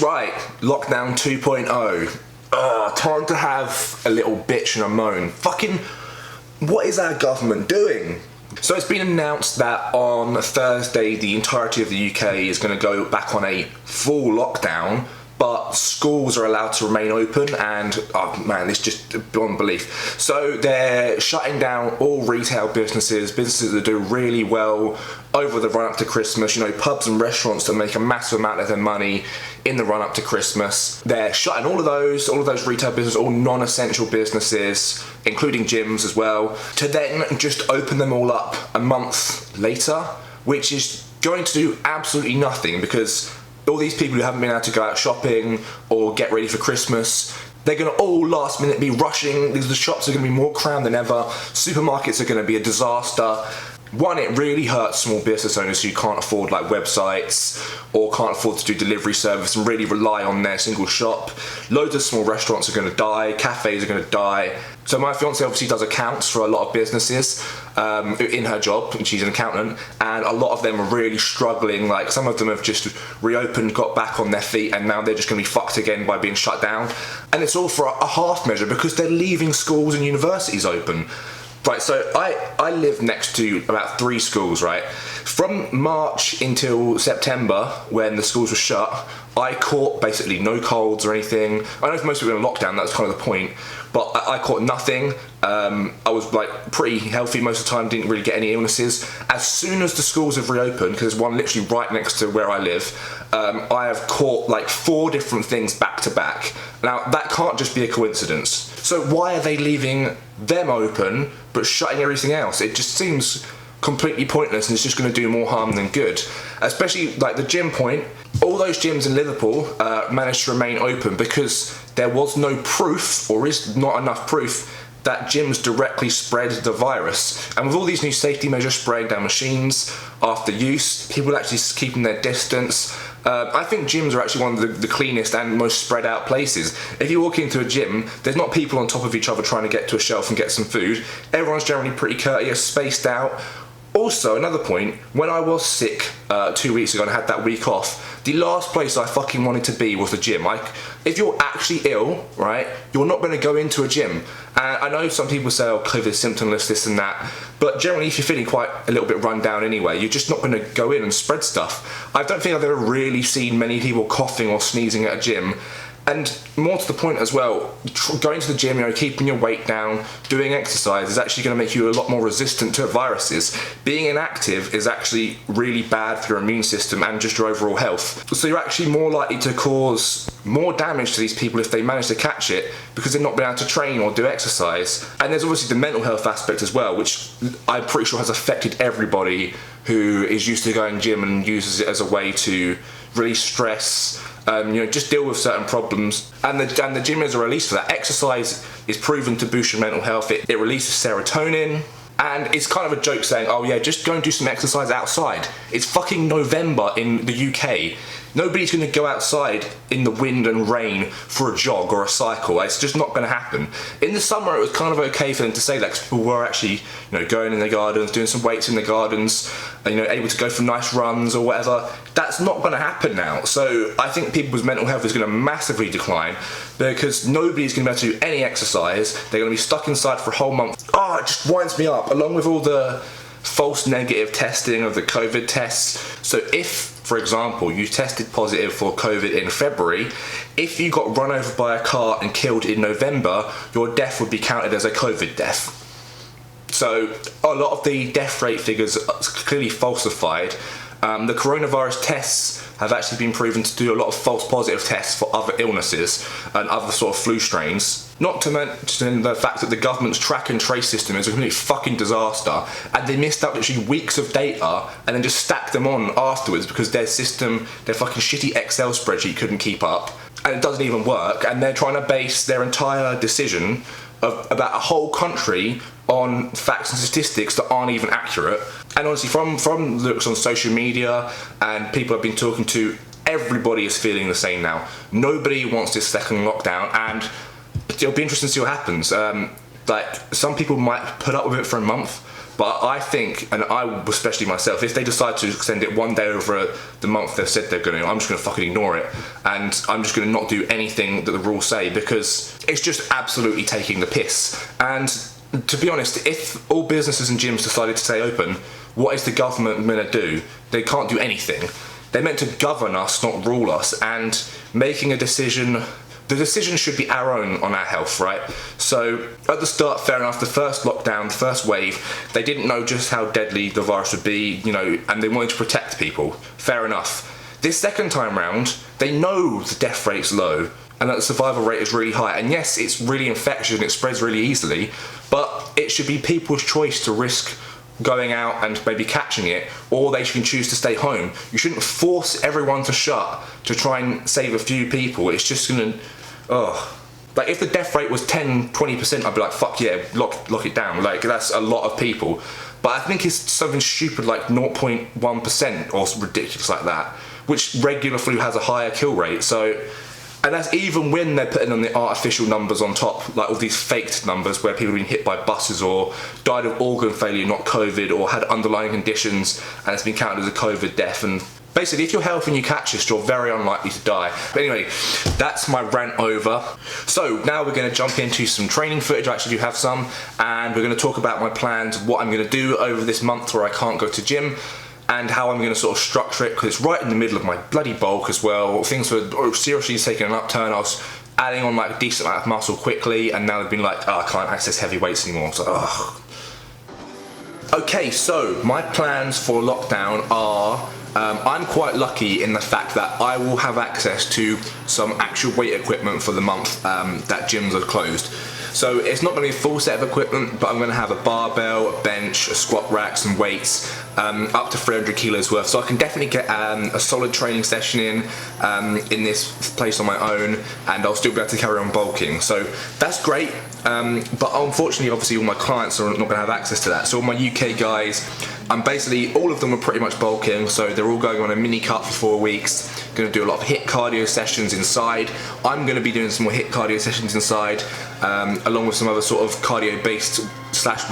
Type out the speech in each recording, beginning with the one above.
That's right, lockdown 2.0. Time to have a little bitch and a moan. Fucking, what is our government doing? So it's been announced that on Thursday the entirety of the UK is going to go back on a full lockdown, but schools are allowed to remain open, and oh man, it's just beyond belief. So they're shutting down all retail businesses that do really well over the run up to Christmas. You know, pubs and restaurants that make a massive amount of their money in the run up to Christmas. They're shutting all of those retail businesses, all non-essential businesses, including gyms as well, to then just open them all up a month later, which is going to do absolutely nothing, because all these people who haven't been able to go out shopping or get ready for Christmas, they're going to all last minute be rushing. The shops are going to be more crammed than ever. Supermarkets are going to be a disaster. One, it really hurts small business owners who can't afford like websites or can't afford to do delivery service and really rely on their single shop. Loads of small restaurants are going to die, cafes are going to die. So my fiance obviously does accounts for a lot of businesses in her job, and she's an accountant, and a lot of them are really struggling. Like, some of them have just reopened, got back on their feet, and now they're just going to be fucked again by being shut down. And it's all for a half measure because they're leaving schools and universities open. Right, so I live next to about 3 schools, right? From March until September, when the schools were shut, I caught basically no colds or anything. I know most people were in lockdown, that's kind of the point, but I caught nothing. I was like pretty healthy most of the time, didn't really get any illnesses. As soon as the schools have reopened, because there's one literally right next to where I live, I have caught like 4 different things back to back. Now, that can't just be a coincidence. So why are they leaving them open but shutting everything else? It just seems completely pointless, and it's just going to do more harm than good. Especially like the gym point. All those gyms in Liverpool managed to remain open because there was no proof, or is not enough proof, that gyms directly spread the virus. And with all these new safety measures, spraying down machines after use, people actually keeping their distance, I think gyms are actually one of the cleanest and most spread out places. If you walk into a gym, there's not people on top of each other trying to get to a shelf and get some food. Everyone's generally pretty courteous, spaced out. Also, another point, when I was sick 2 weeks ago and I had that week off, the last place I fucking wanted to be was the gym. Like, if you're actually ill, right, you're not going to go into a gym. And I know some people say, oh, COVID symptomless, this and that, but generally if you're feeling quite a little bit run down anyway, you're just not going to go in and spread stuff. I don't think I've ever really seen many people coughing or sneezing at a gym. And more to the point as well, going to the gym, you know, keeping your weight down, doing exercise is actually going to make you a lot more resistant to viruses. Being inactive is actually really bad for your immune system and just your overall health. So you're actually more likely to cause more damage to these people if they manage to catch it, because they're not being able to train or do exercise. And there's obviously the mental health aspect as well, which I'm pretty sure has affected everybody who is used to going gym and uses it as a way to release stress, you know, just deal with certain problems. And the gym is a release for that. Exercise is proven to boost your mental health. It releases serotonin. And it's kind of a joke saying, oh yeah, just go and do some exercise outside. It's fucking November in the UK. Nobody's going to go outside in the wind and rain for a jog or a cycle. It's just not going to happen. In the summer, it was kind of okay for them to say that, because people were actually, you know, going in their gardens, doing some weights in the gardens, and, you know, able to go for nice runs or whatever. That's not going to happen now. So I think people's mental health is going to massively decline, because nobody's going to be able to do any exercise. They're going to be stuck inside for a whole month. Oh, it just winds me up, along with all the false negative testing of the COVID tests. So if, for example, you tested positive for COVID in February, if you got run over by a car and killed in November, your death would be counted as a COVID death. So a lot of the death rate figures are clearly falsified. The coronavirus tests have actually been proven to do a lot of false positive tests for other illnesses and other sort of flu strains. Not to mention the fact that the government's track and trace system is a complete fucking disaster, and they missed out literally weeks of data and then just stacked them on afterwards because their system, their fucking shitty Excel spreadsheet couldn't keep up, and it doesn't even work, and they're trying to base their entire decision about a whole country on facts and statistics that aren't even accurate. And honestly, from looks on social media and people I've been talking to, everybody is feeling the same now. Nobody wants this second lockdown, and it'll be interesting to see what happens. Like, some people might put up with it for a month, But I think, and I especially myself, if they decide to extend it one day over the month they've said they're going to, I'm just going to fucking ignore it, and I'm just going to not do anything that the rules say, because it's just absolutely taking the piss. And to be honest, if all businesses and gyms decided to stay open, what is the government going to do? They can't do anything. They're meant to govern us, not rule us, and making a decision, the decision should be our own on our health, right? So at the start, fair enough, the first lockdown, the first wave, they didn't know just how deadly the virus would be, you know, and they wanted to protect people. Fair enough. This second time round, they know the death rate's low and that the survival rate is really high. And yes, it's really infectious and it spreads really easily, but it should be people's choice to risk going out and maybe catching it, or they can choose to stay home. You shouldn't force everyone to shut to try and save a few people. It's just gonna, like if the death rate was 10-20%, I'd be like, fuck yeah, lock it down. Like that's a lot of people. But I think it's something stupid like 0.1% or ridiculous like that, which regular flu has a higher kill rate. So, and that's even when they're putting on the artificial numbers on top, like all these faked numbers where people have been hit by buses or died of organ failure, not COVID, or had underlying conditions and it's been counted as a COVID death. And basically, if you're healthy and you catch this, you're very unlikely to die. But anyway, that's my rant over. So now we're going to jump into some training footage. I actually do have some, and we're going to talk about my plans, what I'm going to do over this month where I can't go to gym, and how I'm going to sort of structure it, because it's right in the middle of my bloody bulk as well. Things were seriously taking an upturn. I was adding on like a decent amount of muscle quickly, and now they've been like, oh, I can't access heavy weights anymore. So, ugh. Okay, so my plans for lockdown are, I'm quite lucky in the fact that I will have access to some actual weight equipment for the month that gyms are closed. So it's not going to be a full set of equipment, but I'm going to have a barbell, a bench, a squat rack, some weights, up to 300 kilos worth. So I can definitely get a solid training session in this place on my own, and I'll still be able to carry on bulking. So that's great. But unfortunately, obviously, all my clients are not going to have access to that. So all my UK guys, basically all of them are pretty much bulking. So they're all going on a mini cut for 4 weeks. Going to do a lot of HIIT cardio sessions inside. I'm going to be doing some more HIIT cardio sessions inside, along with some other sort of cardio-based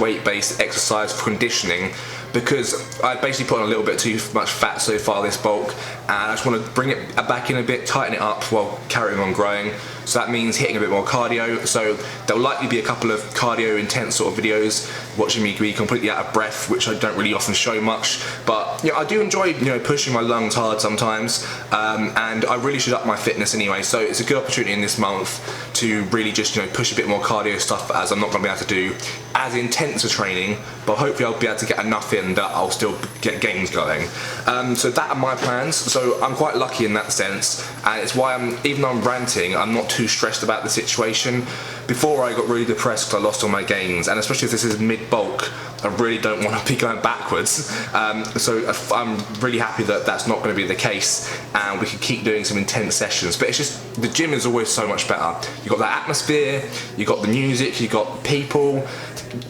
/ weight-based exercise for conditioning, because I basically put on a little bit too much fat so far this bulk, and I just want to bring it back in a bit, tighten it up while carrying on growing. So that means hitting a bit more cardio. So there'll likely be a couple of cardio intense sort of videos, watching me be completely out of breath, which I don't really often show much. But yeah, I do enjoy, you know, pushing my lungs hard sometimes, and I really should up my fitness anyway. So it's a good opportunity in this month to really just, you know, push a bit more cardio stuff, as I'm not going to be able to do as intense a training, but hopefully I'll be able to get enough in that I'll still get gains going. So that are my plans. So I'm quite lucky in that sense, and it's why even though I'm ranting, I'm not too stressed about the situation. Before I got really depressed because I lost all my gains, and especially if this is mid-bulk, I really don't want to be going backwards. So I'm really happy that that's not going to be the case, and we can keep doing some intense sessions. But it's just, the gym is always so much better. You've got that atmosphere, you've got the music, you've got people.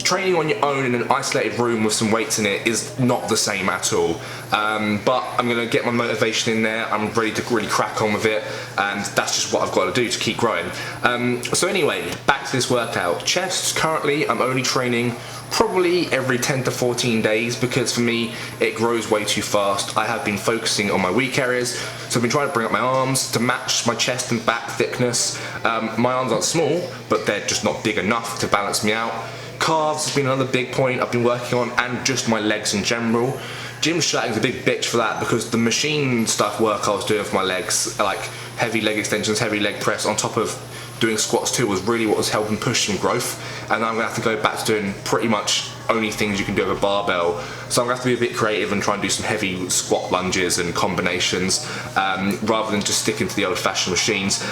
Training on your own in an isolated room with some weights in it is not the same at all. But I'm going to get my motivation in there. I'm ready to really crack on with it, and that's just what I've got to do to keep growing. So anyway, back to this workout. Chest, currently I'm only training probably every 10 to 14 days, because for me it grows way too fast. I have been focusing on my weak areas, so I've been trying to bring up my arms to match my chest and back thickness. My arms aren't small, but they're just not big enough to balance me out. Calves has been another big point I've been working on, and just my legs in general. Gym shutting is a big bitch for that, because the machine stuff work I was doing for my legs, like heavy leg extensions, heavy leg press on top of doing squats too, was really what was helping push some growth. And I'm going to have to go back to doing pretty much only things you can do with a barbell. So I'm going to have to be a bit creative and try and do some heavy squat lunges and combinations, rather than just sticking to the old-fashioned machines.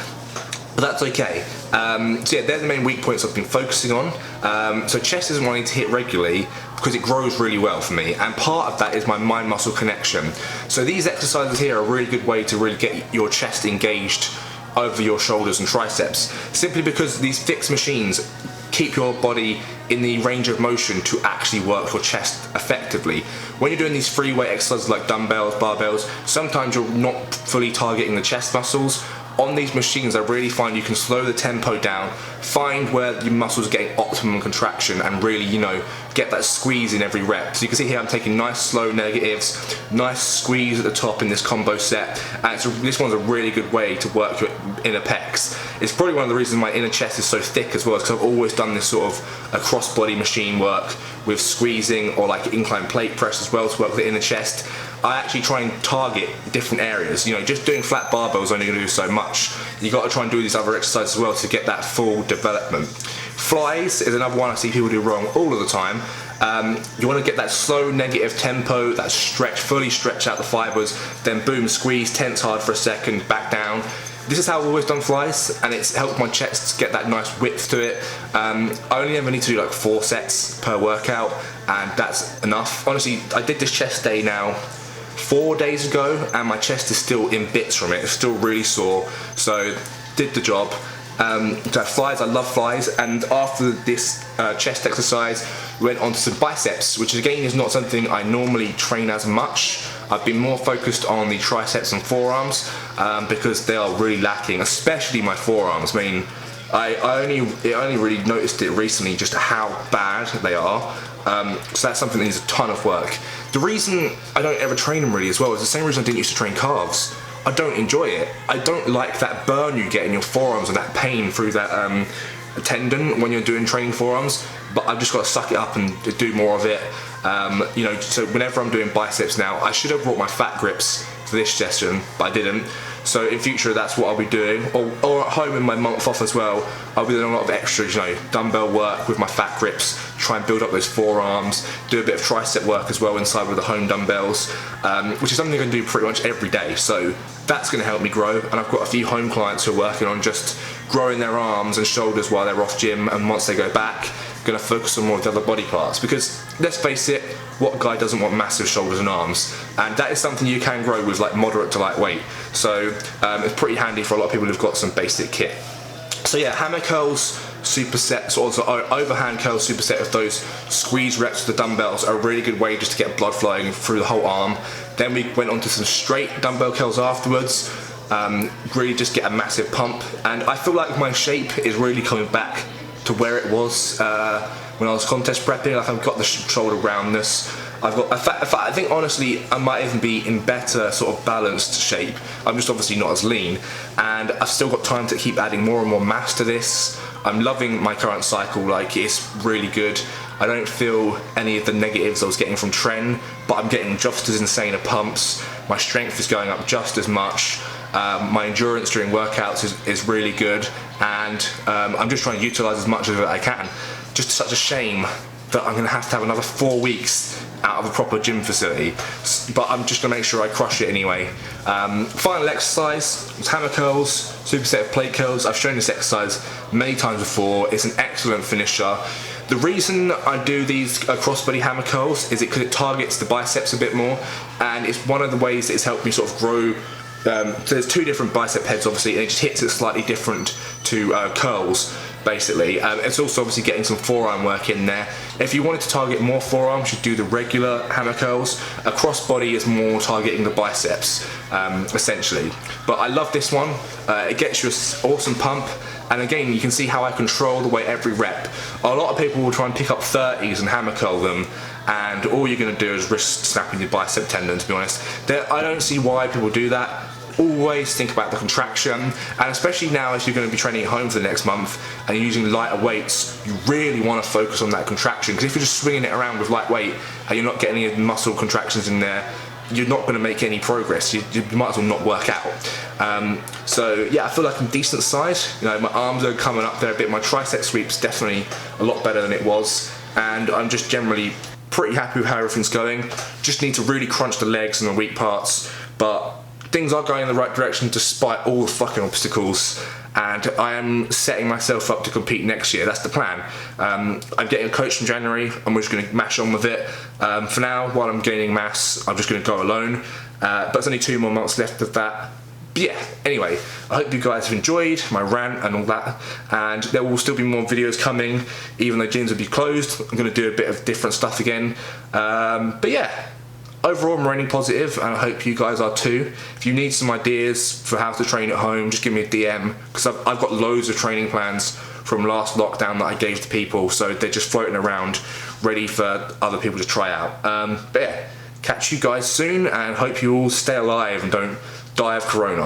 But that's okay. So yeah, they're the main weak points I've been focusing on. So chest isn't wanting to hit regularly because it grows really well for me, and part of that is my mind-muscle connection. So these exercises here are a really good way to really get your chest engaged over your shoulders and triceps, simply because these fixed machines keep your body in the range of motion to actually work your chest effectively. When you're doing these free weight exercises like dumbbells, barbells, sometimes you're not fully targeting the chest muscles, on these machines, I really find you can slow the tempo down, find where your muscles are getting optimum contraction, and really, you know, get that squeeze in every rep. So you can see here I'm taking nice slow negatives, nice squeeze at the top in this combo set, and this one's a really good way to work your inner pecs. It's probably one of the reasons my inner chest is so thick as well, because I've always done this sort of a cross body machine work with squeezing or like incline plate press as well to work with the inner chest. I actually try and target different areas. You know, just doing flat barbell is only going to do so much. You got to try and do these other exercises as well to get that full development. Flies is another one I see people do wrong all of the time. You want to get that slow negative tempo, that stretch, fully stretch out the fibers, then boom, squeeze, tense hard for a second, back down. This is how I've always done flies, and it's helped my chest get that nice width to it. I only ever need to do like 4 sets per workout, and that's enough. Honestly, I did this chest day now 4 days ago, and my chest is still in bits from it. It's still really sore, so did the job. So flies, I love flies, and after this chest exercise, we went on to some biceps, which again is not something I normally train as much. I've been more focused on the triceps and forearms because they are really lacking, especially my forearms. I mean, I only really noticed it recently just how bad they are. So that's something that needs a ton of work. The reason I don't ever train them really as well is the same reason I didn't used to train calves. I don't enjoy it. I don't like that burn you get in your forearms and that pain through that tendon when you're doing training forearms, but I've just got to suck it up and do more of it. You know, so whenever I'm doing biceps now, I should have brought my fat grips for this session, but I didn't. So in future, that's what I'll be doing, or at home in my month off as well. I'll be doing a lot of extra, you know, dumbbell work with my fat grips, try and build up those forearms, do a bit of tricep work as well inside with the home dumbbells, which is something I'm going to do pretty much every day. So that's going to help me grow, and I've got a few home clients who are working on just growing their arms and shoulders while they're off gym, and once they go back, going to focus on more of the other body parts, because let's face it, what guy doesn't want massive shoulders and arms? And that is something you can grow with like moderate to light weight, so it's pretty handy for a lot of people who've got some basic kit. So yeah, hammer curls, supersets, also overhand curls, superset of those squeeze reps with the dumbbells are a really good way just to get blood flowing through the whole arm. Then we went on to some straight dumbbell curls afterwards, really just get a massive pump, and I feel like my shape is really coming back to where it was when I was contest prepping. Like I've got the shoulder roundness, I've got, in fact, I think honestly I might even be in better sort of balanced shape. I'm just obviously not as lean, and I've still got time to keep adding more and more mass to this. I'm loving my current cycle, like it's really good. I don't feel any of the negatives I was getting from Tren, but I'm getting just as insane of pumps. My strength is going up just as much. My endurance during workouts is really good, and I'm just trying to utilise as much of it as I can. Just such a shame that I'm going to have another 4 weeks out of a proper gym facility, but I'm just going to make sure I crush it anyway. Final exercise was hammer curls, superset of plate curls. I've shown this exercise many times before. It's an excellent finisher. The reason I do these crossbody hammer curls is because it targets the biceps a bit more, and it's one of the ways that it's helped me sort of grow. So there's 2 different bicep heads obviously, and it just hits it slightly different to curls basically. It's also obviously getting some forearm work in there. If you wanted to target more forearms, you do the regular hammer curls. A crossbody is more targeting the biceps essentially. But I love this one. It gets you an awesome pump, and again you can see how I control the weight every rep. A lot of people will try and pick up 30s and hammer curl them, and all you're going to do is risk snapping your bicep tendon, to be honest. I don't see why people do that. Always think about the contraction, and especially now as you're going to be training at home for the next month and you're using lighter weights, you really want to focus on that contraction, because if you're just swinging it around with light weight and you're not getting any muscle contractions in there, you're not going to make any progress. You might as well not work out. So yeah, I feel like I'm decent size. You know, my arms are coming up there a bit. My tricep sweep's definitely a lot better than it was, and I'm just generally pretty happy with how everything's going. Just need to really crunch the legs and the weak parts, but things are going in the right direction despite all the fucking obstacles, and I am setting myself up to compete next year. That's the plan. I'm getting a coach in January, and we're just going to mash on with it. For now, while I'm gaining mass, I'm just going to go alone, but there's only 2 more months left of that. But yeah, anyway, I hope you guys have enjoyed my rant and all that, and there will still be more videos coming, even though gyms will be closed. I'm going to do a bit of different stuff again, but yeah, overall, I'm running positive, and I hope you guys are too. If you need some ideas for how to train at home, just give me a DM, because I've got loads of training plans from last lockdown that I gave to people, so they're just floating around, ready for other people to try out. But yeah, catch you guys soon, and hope you all stay alive and don't die of corona.